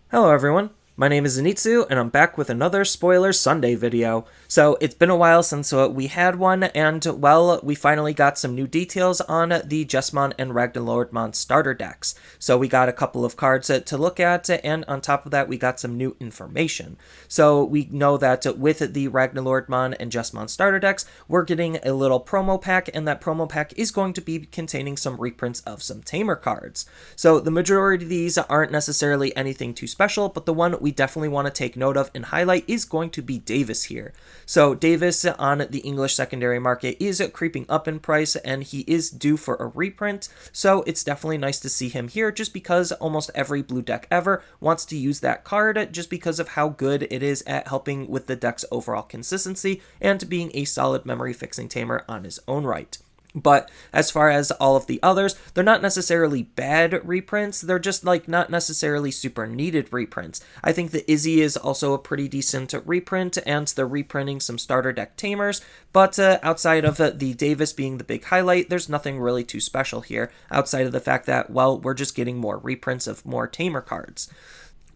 Hello everyone, my name is Zenitsu, and I'm back with another Spoiler Sunday video. So, it's been a while since we had one, and, well, we finally got some new details on the Jesmon and ragnaloardmon starter decks. So, we got a couple of cards to look at, and on top of that, we got some new information. So, we know that with the ragnaloardmon and Jesmon starter decks, we're getting a little promo pack, and that promo pack is going to be containing some reprints of some tamer cards. So, the majority of these aren't necessarily anything too special, but the one we definitely want to take note of and highlight is going to be Davis here. So Davis on the English secondary market is creeping up in price, and he is due for a reprint, so it's definitely nice to see him here just because almost every blue deck ever wants to use that card just because of how good it is at helping with the deck's overall consistency and being a solid memory fixing tamer on his own right. But as far as all of the others, they're not necessarily bad reprints, they're just not necessarily super needed reprints. I think the Izzy is also a pretty decent reprint, and they're reprinting some starter deck tamers, but outside of the Davis being the big highlight, there's nothing really too special here, outside of the fact that, well, we're just getting more reprints of more tamer cards.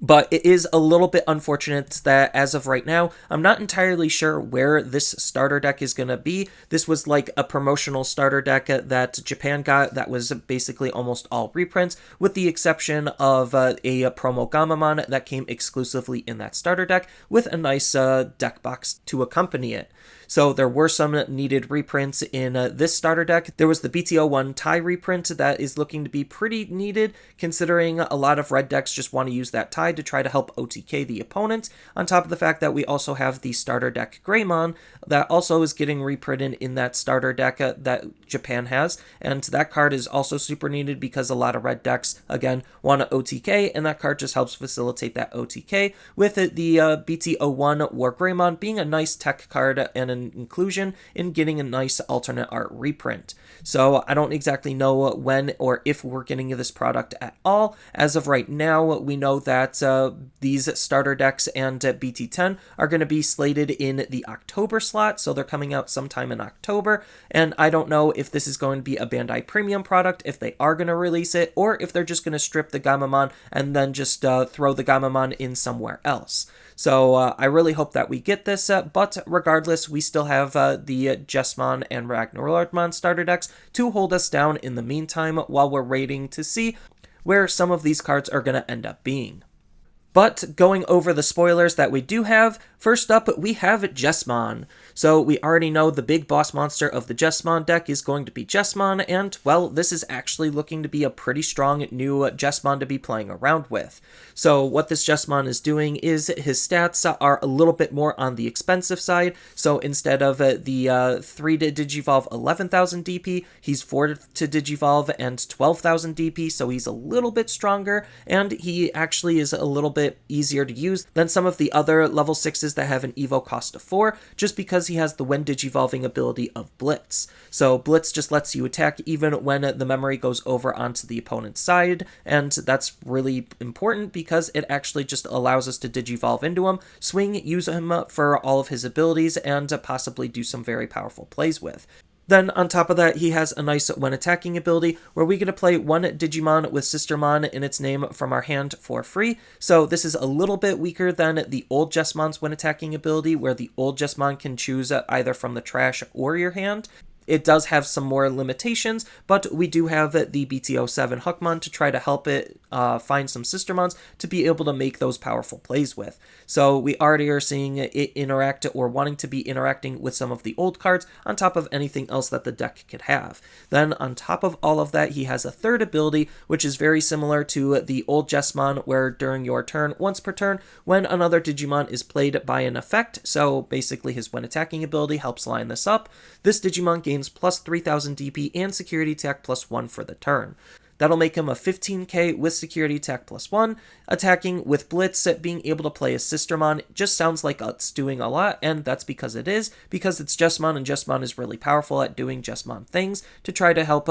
But it is a little bit unfortunate that as of right now, I'm not entirely sure where this starter deck is going to be. This was like a promotional starter deck that Japan got that was basically almost all reprints, with the exception of a promo Gamamon that came exclusively in that starter deck with a nice deck box to accompany it. So there were some needed reprints in this starter deck. There was the BT01 tie reprint that is looking to be pretty needed, considering a lot of red decks just want to use that tie to try to help OTK the opponent, on top of the fact that we also have the starter deck Greymon that also is getting reprinted in that starter deck that Japan has, and that card is also super needed because a lot of red decks, again, want to OTK, and that card just helps facilitate that OTK, with the BT01 War Greymon being a nice tech card and an inclusion in getting a nice alternate art reprint. So I don't exactly know when or if we're getting this product at all. As of right now, we know that these starter decks and BT10 are going to be slated in the October slot, so they're coming out sometime in October, and I don't know if this is going to be a Bandai Premium product, if they are going to release it, or if they're just going to strip the Gamamon and then just throw the Gamamon in somewhere else. So I really hope that we get this, but regardless, we still have the Jesmon and ragnaloardmon starter decks to hold us down in the meantime while we're waiting to see where some of these cards are going to end up being. But going over the spoilers that we do have, first up we have Jesmon. So we already know the big boss monster of the Jesmon deck is going to be Jesmon, and well, this is actually looking to be a pretty strong new Jesmon to be playing around with. So what this Jesmon is doing is his stats are a little bit more on the expensive side, so instead of the 3 to Digivolve 11,000 DP, he's 4 to Digivolve and 12,000 DP, so he's a little bit stronger, and he actually is a little bit easier to use than some of the other level 6s that have an evo cost of 4, just because he has the when digivolving ability of Blitz. So Blitz just lets you attack even when the memory goes over onto the opponent's side, and that's really important because it actually just allows us to digivolve into him, swing, use him for all of his abilities, and possibly do some very powerful plays with. Then, on top of that, he has a nice when attacking ability where we get to play one Digimon with Sistermon in its name from our hand for free. So this is a little bit weaker than the old Jesmon's when attacking ability, where the old Jesmon can choose either from the trash or your hand. It does have some more limitations, but we do have the BT07 Hunkmon to try to help it find some Sistermons to be able to make those powerful plays with. So we already are seeing it interact or wanting to be interacting with some of the old cards on top of anything else that the deck could have. Then on top of all of that, he has a third ability, which is very similar to the old Jesmon, where during your turn, once per turn, when another Digimon is played by an effect, so basically his when attacking ability helps line this up, this Digimon gains plus 3,000 DP and security attack plus 1 for the turn. That'll make him a 15k with security attack plus 1. Attacking with Blitz, being able to play a Sistermon just sounds like it's doing a lot, and that's because it is, because it's Jesmon, and Jesmon is really powerful at doing Jesmon things to try to help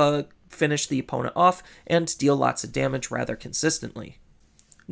finish the opponent off and deal lots of damage rather consistently.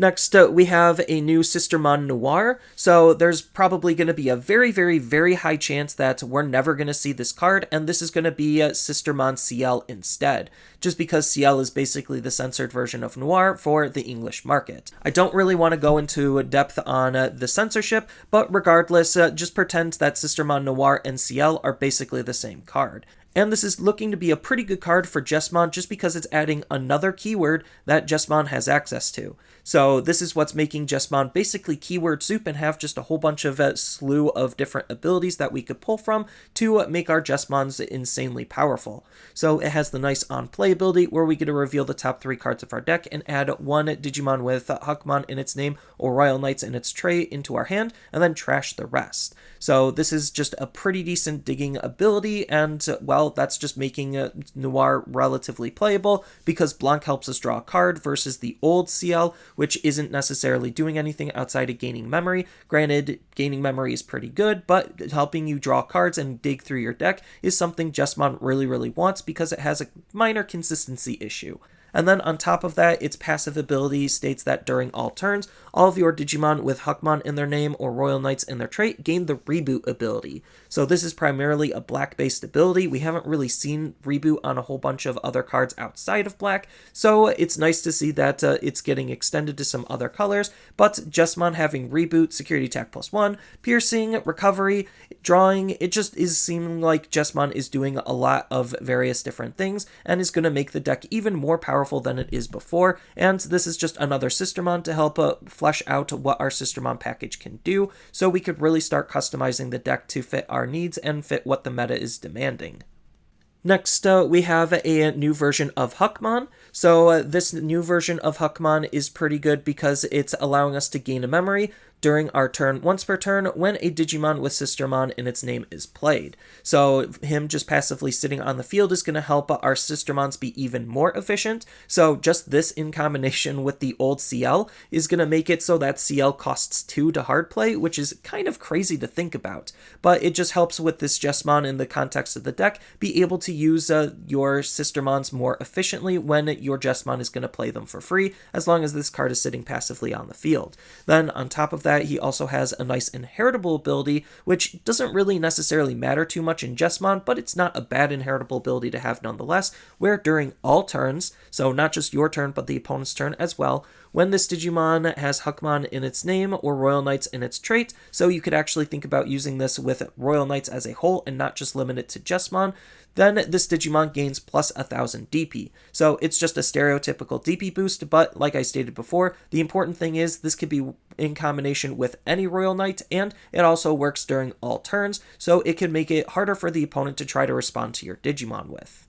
Next, we have a new Sistermon Noir, so there's probably going to be a very, very, very high chance that we're never going to see this card, and this is going to be Sistermon CL instead, just because CL is basically the censored version of Noir for the English market. I don't really want to go into depth on the censorship, but regardless, just pretend that Sistermon Noir and CL are basically the same card. And this is looking to be a pretty good card for Jesmon just because it's adding another keyword that Jesmon has access to. So this is what's making Jesmon basically keyword soup and have just a whole bunch of slew of different abilities that we could pull from to make our Jesmons insanely powerful. So it has the nice on-play ability where we get to reveal the top 3 cards of our deck and add one Digimon with Hunkmon in its name or Royal Knights in its tray into our hand and then trash the rest. So this is just a pretty decent digging ability, and well, that's just making Noir relatively playable because Blanc helps us draw a card versus the old CL, which isn't necessarily doing anything outside of gaining memory. Granted, gaining memory is pretty good, but helping you draw cards and dig through your deck is something Jesmon really, really wants because it has a minor consistency issue. And then on top of that, its passive ability states that during all turns, all of your Digimon with Hunkmon in their name or Royal Knights in their trait gain the Reboot ability. So this is primarily a black-based ability. We haven't really seen Reboot on a whole bunch of other cards outside of black, so it's nice to see that it's getting extended to some other colors, but Jesmon having Reboot, Security Attack +1, Piercing, Recovery, Drawing, it just is seeming like Jesmon is doing a lot of various different things and is going to make the deck even more powerful than it is before, and this is just another Sistermon to help flesh out what our Sistermon package can do, so we could really start customizing the deck to fit our needs and fit what the meta is demanding. Next, we have a new version of Hunkmon. So this new version of Hunkmon is pretty good because it's allowing us to gain a memory during our turn once per turn when a Digimon with Sistermon in its name is played. So him just passively sitting on the field is going to help our Sistermons be even more efficient. So just this in combination with the old CL is going to make it so that CL costs 2 to hard play, which is kind of crazy to think about. But it just helps with this Jesmon in the context of the deck be able to use your Sistermons more efficiently when your Jesmon is going to play them for free, as long as this card is sitting passively on the field. Then on top of that, he also has a nice inheritable ability, which doesn't really necessarily matter too much in Jesmon, but it's not a bad inheritable ability to have nonetheless, where during all turns, so not just your turn, but the opponent's turn as well, when this Digimon has Hunkmon in its name or Royal Knights in its trait, so you could actually think about using this with Royal Knights as a whole and not just limit it to Jesmon, then this Digimon gains plus 1000 DP. So it's just a stereotypical DP boost, but like I stated before, the important thing is this could be in combination with any Royal Knight, and it also works during all turns, so it can make it harder for the opponent to try to respond to your Digimon with.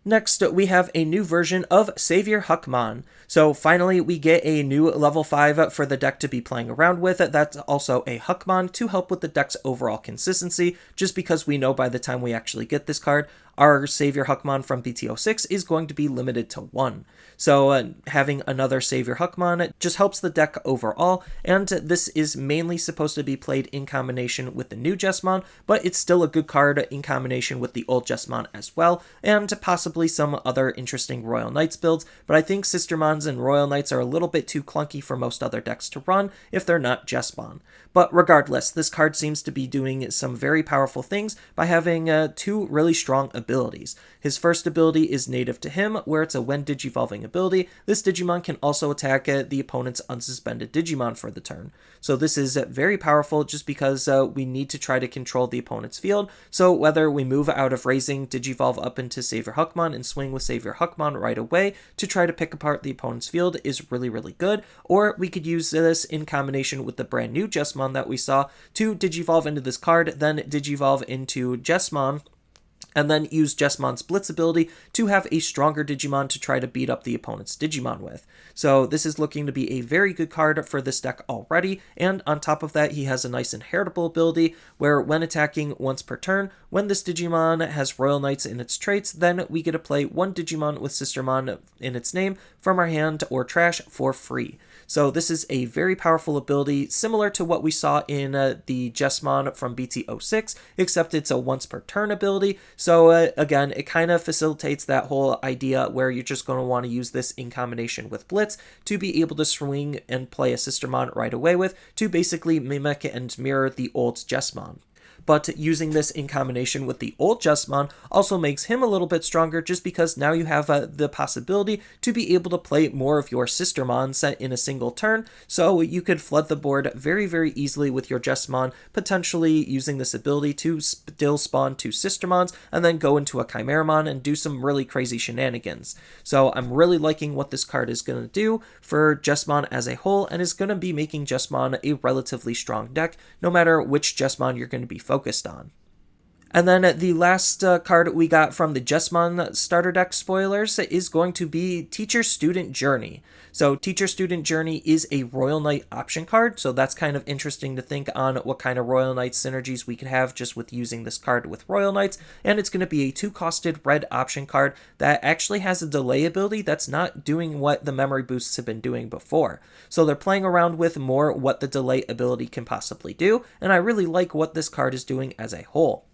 Next, we have a new version of Savior Hunkmon. So finally, we get a new level 5 for the deck to be playing around with. That's also a Hunkmon to help with the deck's overall consistency, just because we know by the time we actually get this card, our Savior Hunkmon from BT06 is going to be limited to 1. So having another Savior Hunkmon just helps the deck overall, and this is mainly supposed to be played in combination with the new Jesmon, but it's still a good card in combination with the old Jesmon as well, and possibly some other interesting Royal Knights builds, but I think Sistermons and Royal Knights are a little bit too clunky for most other decks to run if they're not Jesmon. But regardless, this card seems to be doing some very powerful things by having 2 really strong abilities. His first ability is native to him, where it's a when Digivolving ability. This Digimon can also attack the opponent's unsuspended Digimon for the turn. So this is very powerful just because we need to try to control the opponent's field. So whether we move out of raising, Digivolve up into Savior Hunkmon and swing with Savior Hunkmon right away to try to pick apart the opponent's field is really, really good. Or we could use this in combination with the brand new Jesmon that we saw to Digivolve into this card, then Digivolve into Jesmon, and then use Jesmon's Blitz ability to have a stronger Digimon to try to beat up the opponent's Digimon with. So this is looking to be a very good card for this deck already, and on top of that, he has a nice inheritable ability where when attacking once per turn, when this Digimon has Royal Knights in its traits, then we get to play one Digimon with Sistermon in its name from our hand or trash for free. So this is a very powerful ability, similar to what we saw in the Jesmon from BT06, except it's a once per turn ability. So again, it kind of facilitates that whole idea where you're just going to want to use this in combination with Blitz to be able to swing and play a Sistermon right away with, to basically mimic and mirror the old Jesmon. But using this in combination with the old Justmon also makes him a little bit stronger, just because now you have the possibility to be able to play more of your Sistermon set in a single turn, so you could flood the board very, very easily with your Jesmon, potentially using this ability to still spawn 2 Sistermons and then go into a Chimeramon and do some really crazy shenanigans. So I'm really liking what this card is going to do for Jesmon as a whole, and is going to be making Jesmon a relatively strong deck, no matter which Jesmon you're going to be focused on. And then the last card we got from the Jesmon starter deck spoilers is going to be Teacher-Student Journey. So Teacher-Student Journey is a Royal Knight option card, so that's kind of interesting to think on what kind of Royal Knight synergies we could have just with using this card with Royal Knights. And it's going to be a 2-costed red option card that actually has a delay ability that's not doing what the memory boosts have been doing before. So they're playing around with more what the delay ability can possibly do, and I really like what this card is doing as a whole.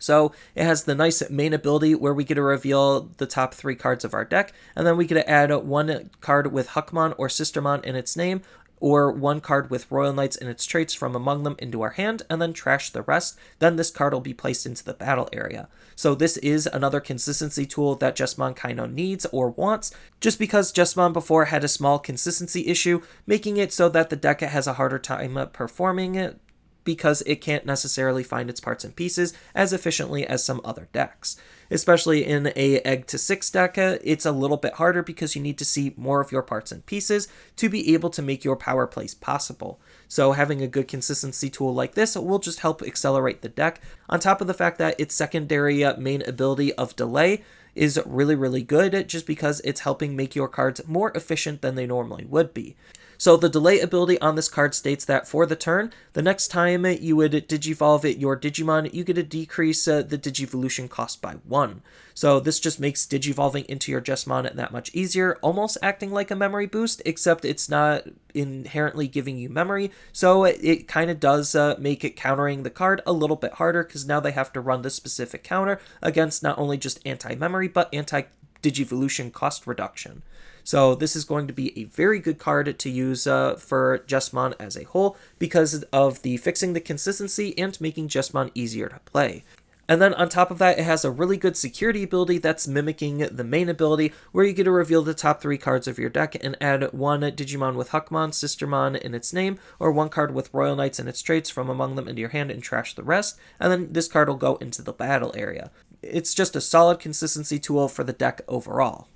So it has the nice main ability where we get to reveal the top 3 cards of our deck, and then we get to add 1 card with Hunkmon or Sistermon in its name, or 1 card with Royal Knights and its traits from among them into our hand, and then trash the rest. Then this card will be placed into the battle area. So this is another consistency tool that Jesmon kind of needs or wants, just because Jesmon before had a small consistency issue, making it so that the deck has a harder time performing it, because it can't necessarily find its parts and pieces as efficiently as some other decks. Especially in a egg to 6 deck, it's a little bit harder because you need to see more of your parts and pieces to be able to make your power plays possible. So having a good consistency tool like this will just help accelerate the deck, on top of the fact that its secondary main ability of delay is really, really good, just because it's helping make your cards more efficient than they normally would be. So the delay ability on this card states that for the turn, the next time you would Digivolve your Digimon, you get to decrease the Digivolution cost by 1. So this just makes Digivolving into your Jesmon that much easier, almost acting like a memory boost, except it's not inherently giving you memory, so it kind of does make it countering the card a little bit harder, because now they have to run this specific counter against not only just anti-memory, but anti-Digivolution cost reduction. So this is going to be a very good card to use for Jesmon as a whole, because of the fixing the consistency and making Jesmon easier to play. And then on top of that, it has a really good security ability that's mimicking the main ability, where you get to reveal the top 3 cards of your deck and add 1 Digimon with Hunkmon, Sistermon in its name, or 1 card with Royal Knights and its traits from among them into your hand and trash the rest, and then this card will go into the battle area. It's just a solid consistency tool for the deck overall.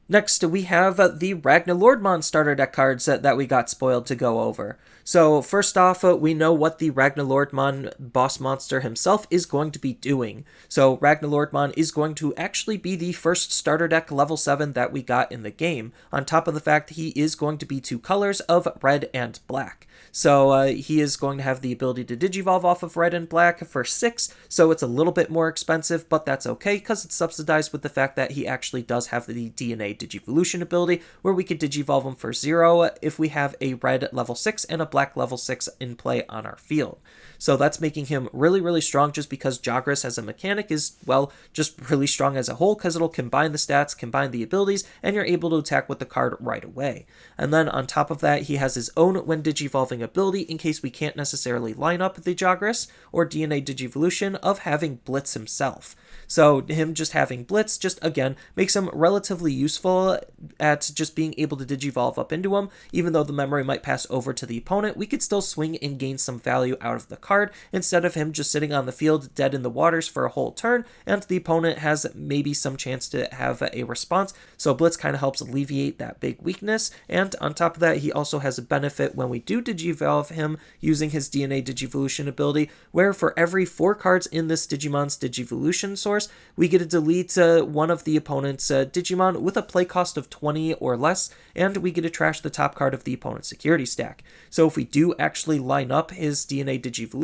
Next, we have the Ragnaloardmon starter deck cards that we got spoiled to go over. So first off, we know what the Ragnaloardmon boss monster himself is going to be doing. So Ragnaloardmon is going to actually be the first starter deck level 7 that we got in the game, on top of the fact he is going to be 2 colors of red and black. So he is going to have the ability to Digivolve off of red and black for 6, so it's a little bit more expensive, but that's okay because it's subsidized with the fact that he actually does have the DNA Digivolution ability, where we could Digivolve him for 0 if we have a red level 6 and a black level 6 in play on our field. So that's making him really, really strong, just because Jagras as a mechanic is, well, just really strong as a whole, because it'll combine the stats, combine the abilities, and you're able to attack with the card right away. And then on top of that, he has his own when Digivolving ability, in case we can't necessarily line up the Jagras or DNA Digivolution, of having Blitz himself. So him just having Blitz just, again, makes him relatively useful at just being able to Digivolve up into him. Even though the memory might pass over to the opponent, we could still swing and gain some value out of the card, instead of him just sitting on the field dead in the waters for a whole turn, and the opponent has maybe some chance to have a response. So Blitz kind of helps alleviate that big weakness, and on top of that, he also has a benefit when we do Digivolve him using his DNA Digivolution ability, where for every 4 cards in this Digimon's Digivolution source, we get to delete one of the opponent's Digimon with a play cost of 20 or less, and we get to trash the top card of the opponent's security stack. So if we do actually line up his DNA Digivolution,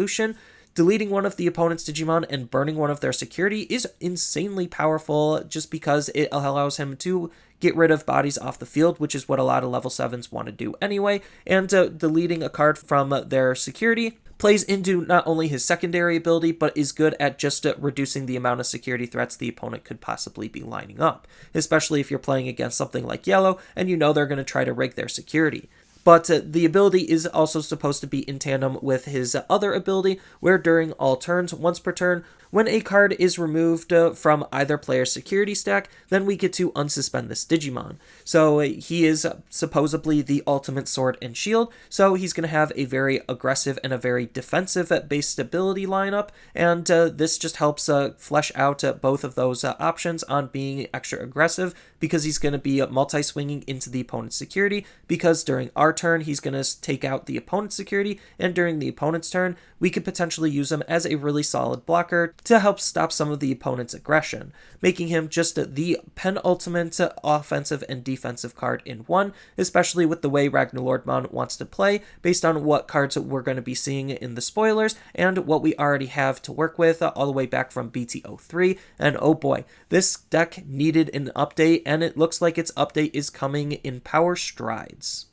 Deleting one of the opponent's Digimon and burning one of their security is insanely powerful just because it allows him to get rid of bodies off the field, which is what a lot of level 7s want to do anyway, and deleting a card from their security plays into not only his secondary ability, but is good at just reducing the amount of security threats the opponent could possibly be lining up, especially if you're playing against something like Yellow and you know they're going to try to rig their security. But the ability is also supposed to be in tandem with his other ability, where during all turns, once per turn, when a card is removed from either player's security stack, then we get to unsuspend this Digimon. So he is supposedly the ultimate sword and shield, so he's going to have a very aggressive and a very defensive-based ability lineup, and this just helps flesh out both of those options on being extra aggressive, because he's going to be multi-swinging into the opponent's security, because during our turn, he's going to take out the opponent's security, and during the opponent's turn, we could potentially use him as a really solid blocker to help stop some of the opponent's aggression, making him just the penultimate offensive and defensive card in one, especially with the way Ragnaloardmon wants to play, based on what cards we're going to be seeing in the spoilers, and what we already have to work with all the way back from BT03, and oh boy, this deck needed an update, and it looks like its update is coming in power strides.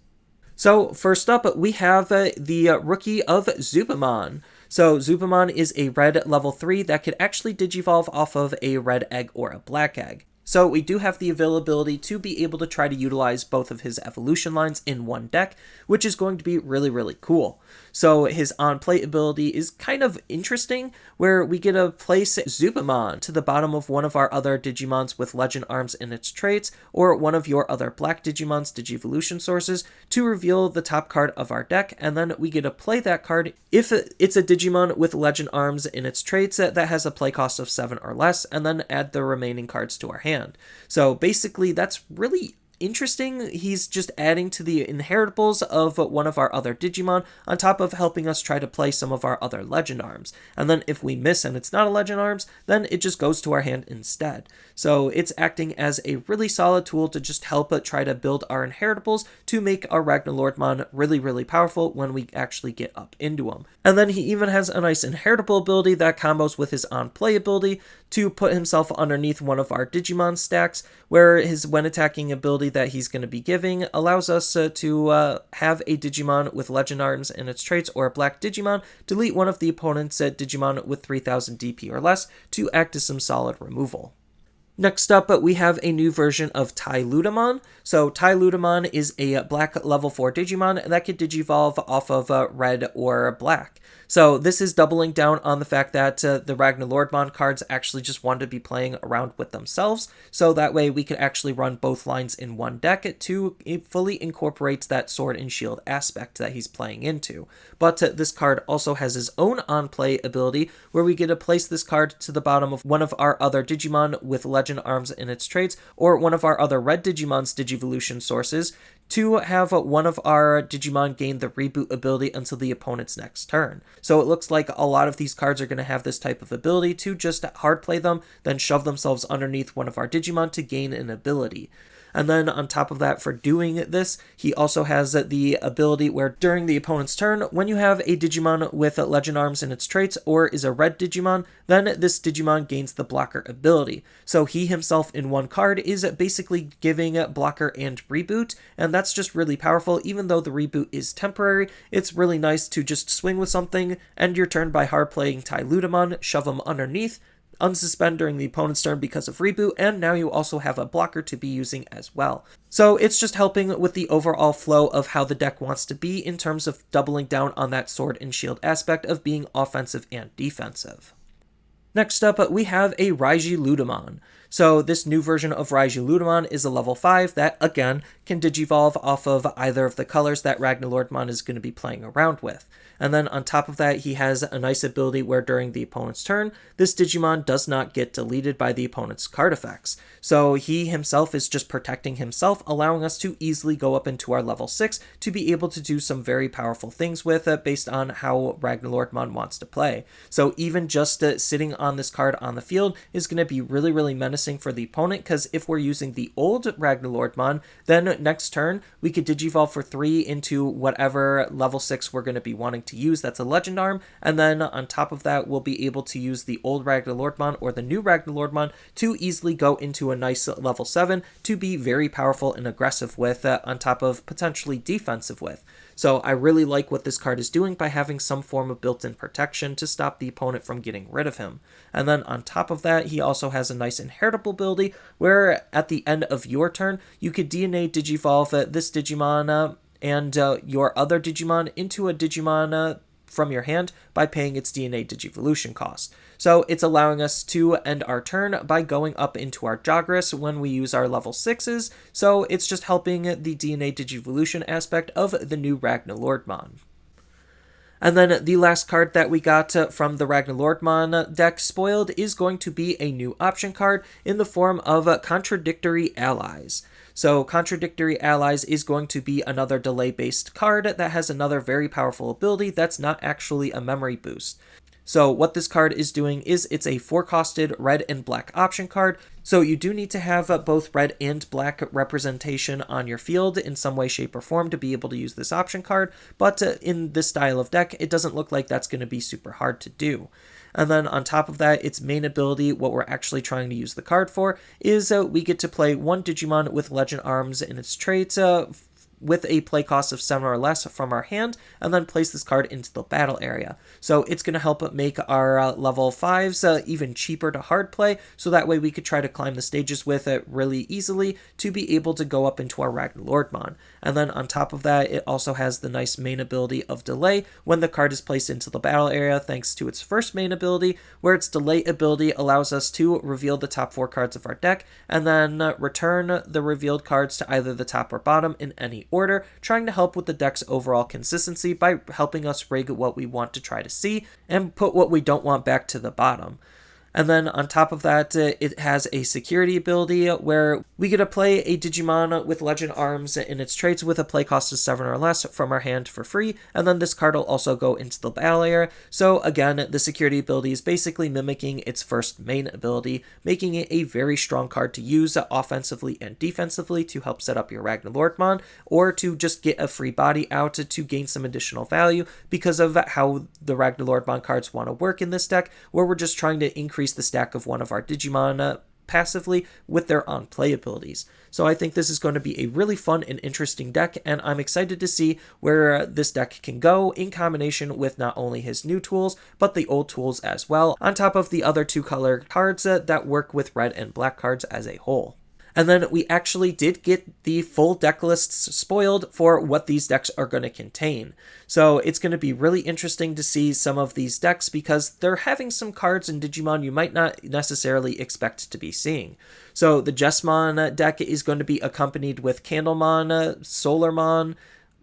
So first up, we have the rookie of Zoupemon. So Zoupemon is a red level 3 that could actually digivolve off of a red egg or a black egg. So we do have the availability to be able to try to utilize both of his evolution lines in one deck, which is going to be really, really cool. So his on-play ability is kind of interesting, where we get to place Zoupemon to the bottom of one of our other Digimons with Legend Arms in its traits, or one of your other black Digimon's Digivolution sources, to reveal the top card of our deck, and then we get to play that card if it's a Digimon with Legend Arms in its traits that has a play cost of 7 or less, and then add the remaining cards to our hand. So basically, that's really interesting. He's just adding to the inheritables of one of our other Digimon, on top of helping us try to play some of our other Legend Arms. And then if we miss and it's not a Legend Arms, then it just goes to our hand instead. So it's acting as a really solid tool to just help try to build our inheritables to make our Ragnaloardmon really, really powerful when we actually get up into him. And then he even has a nice inheritable ability that combos with his on-play ability to put himself underneath one of our Digimon stacks, where his when attacking ability that he's going to be giving allows us to have a Digimon with Legend Arms in its traits, or a black Digimon delete one of the opponent's Digimon with 3000 DP or less to act as some solid removal. Next up, we have a new version of Tailudamon. So Tailudamon is a black level 4 Digimon that can digivolve off of red or black. So this is doubling down on the fact that the Ragnaloardmon cards actually just wanted to be playing around with themselves, so that way we could actually run both lines in one deck to fully incorporate that sword and shield aspect that he's playing into. But this card also has his own on-play ability, where we get to place this card to the bottom of one of our other Digimon with Legend Arms in its traits, or one of our other red Digimon's Digivolution sources, to have one of our Digimon gain the reboot ability until the opponent's next turn. So it looks like a lot of these cards are going to have this type of ability to just hard play them, then shove themselves underneath one of our Digimon to gain an ability. And then on top of that, for doing this, he also has the ability where during the opponent's turn, when you have a Digimon with Legend Arms in its traits, or is a red Digimon, then this Digimon gains the blocker ability. So he himself in one card is basically giving blocker and reboot, and that's just really powerful. Even though the reboot is temporary, it's really nice to just swing with something, end your turn by hard playing Tailudamon, shove him underneath, unsuspend during the opponent's turn because of reboot, and now you also have a blocker to be using as well. So it's just helping with the overall flow of how the deck wants to be in terms of doubling down on that sword and shield aspect of being offensive and defensive. Next up, we have a Raiju Ludaman. So this new version of Raiju Ludaman is a level 5 that, again, can digivolve off of either of the colors that Ragnaloardmon is going to be playing around with. And then on top of that, he has a nice ability where during the opponent's turn, this Digimon does not get deleted by the opponent's card effects. So he himself is just protecting himself, allowing us to easily go up into our level 6 to be able to do some very powerful things with it based on how Ragnaloardmon wants to play. So even just sitting on this card on the field is going to be really, really menacing menacing for the opponent, because if we're using the old Ragnaloardmon, then next turn we could Digivolve for 3 into whatever level 6 we're going to be wanting to use. That's a Legend Arm, and then on top of that, we'll be able to use the old Ragnaloardmon or the new Ragnaloardmon to easily go into a nice level 7 to be very powerful and aggressive with, on top of potentially defensive with. So I really like what this card is doing by having some form of built-in protection to stop the opponent from getting rid of him. And then on top of that, he also has a nice inheritable ability where at the end of your turn, you could DNA Digivolve this Digimon and your other Digimon into a Digimon from your hand by paying its DNA Digivolution cost. So it's allowing us to end our turn by going up into our Jagras when we use our level 6s, so it's just helping the DNA Digivolution aspect of the new Ragnaloardmon. And then the last card that we got from the Ragnaloardmon deck spoiled is going to be a new option card in the form of Contradictory Allies. So Contradictory Allies is going to be another delay-based card that has another very powerful ability that's not actually a memory boost. So what this card is doing is it's a 4-costed red and black option card. So you do need to have both red and black representation on your field in some way, shape, or form to be able to use this option card. But in this style of deck, it doesn't look like that's going to be super hard to do. And then on top of that, its main ability, what we're actually trying to use the card for, is we get to play one Digimon with Legend Arms in its trait with a play cost of 7 or less from our hand, and then place this card into the battle area. So it's going to help make our level 5s even cheaper to hard play, so that way we could try to climb the stages with it really easily to be able to go up into our Ragnaloardmon. And then on top of that, it also has the nice main ability of delay when the card is placed into the battle area, thanks to its first main ability, where its delay ability allows us to reveal the top 4 cards of our deck, and then return the revealed cards to either the top or bottom in any order, trying to help with the deck's overall consistency by helping us rig what we want to try to see and put what we don't want back to the bottom. And then on top of that, it has a security ability where we get to play a Digimon with Legend Arms in its traits with a play cost of 7 or less from our hand for free, and then this card will also go into the battle area. So again, the security ability is basically mimicking its first main ability, making it a very strong card to use offensively and defensively to help set up your Ragnaloardmon, or to just get a free body out to gain some additional value because of how the Ragnaloardmon cards want to work in this deck, where we're just trying to increase the stack of one of our Digimon passively with their on-play abilities. So I think this is going to be a really fun and interesting deck, and I'm excited to see where this deck can go in combination with not only his new tools, but the old tools as well, on top of the other 2 color cards that work with red and black cards as a whole. And then we actually did get the full deck lists spoiled for what these decks are going to contain. So it's going to be really interesting to see some of these decks because they're having some cards in Digimon you might not necessarily expect to be seeing. So the Jesmon deck is going to be accompanied with Candlemon, Solarmon,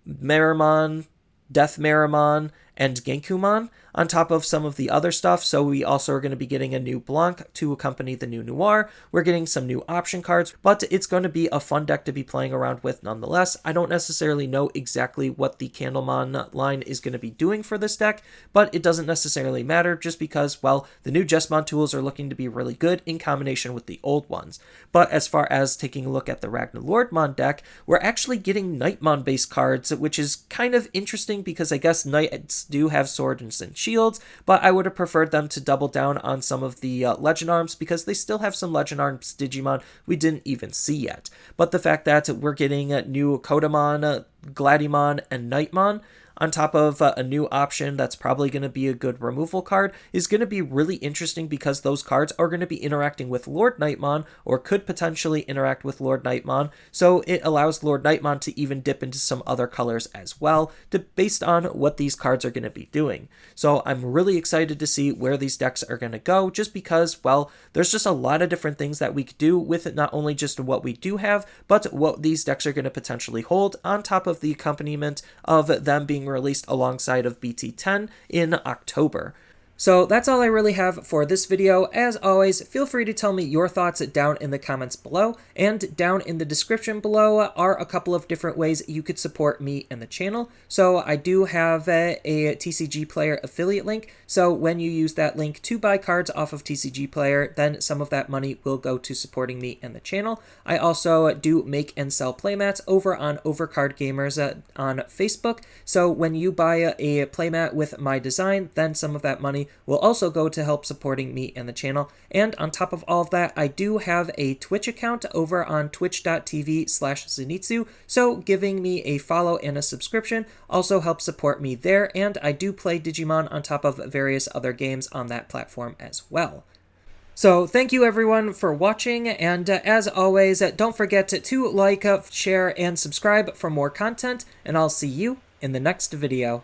Meramon, Death Meramon, and Genkumon, on top of some of the other stuff. So we also are going to be getting a new Blanc to accompany the new Noir. We're getting some new option cards, but it's going to be a fun deck to be playing around with nonetheless. I don't necessarily know exactly what the Candlemon line is going to be doing for this deck, but it doesn't necessarily matter just because, well, the new Jesmon tools are looking to be really good in combination with the old ones. But as far as taking a look at the Ragnaloardmon deck, we're actually getting Knightmon based cards, which is kind of interesting because I guess Knights do have swords and shields, but I would have preferred them to double down on some of the Legend Arms because they still have some Legend Arms Digimon we didn't even see yet. But the fact that we're getting new Kodamon, Gladimon, and Knightmon, on top of a new option that's probably going to be a good removal card, is going to be really interesting because those cards are going to be interacting with Lord Knightmon, or could potentially interact with Lord Knightmon, so it allows Lord Knightmon to even dip into some other colors as well, based on what these cards are going to be doing. So I'm really excited to see where these decks are going to go, just because, well, there's just a lot of different things that we could do with it, not only just what we do have, but what these decks are going to potentially hold, on top of the accompaniment of them being released alongside of BT10 in October. So that's all I really have for this video. As always, feel free to tell me your thoughts down in the comments below, and down in the description below are a couple of different ways you could support me and the channel. So I do have a TCG Player affiliate link, so when you use that link to buy cards off of TCG Player, then some of that money will go to supporting me and the channel. I also do make and sell playmats over on Overcard Gamers on Facebook, so when you buy a playmat with my design, then some of that money will also go to help supporting me and the channel. And on top of all of that, I do have a Twitch account over on twitch.tv/Zenitsu, so giving me a follow and a subscription also helps support me there, and I do play Digimon on top of various other games on that platform as well. So thank you everyone for watching, and as always, don't forget to like, share, and subscribe for more content, and I'll see you in the next video.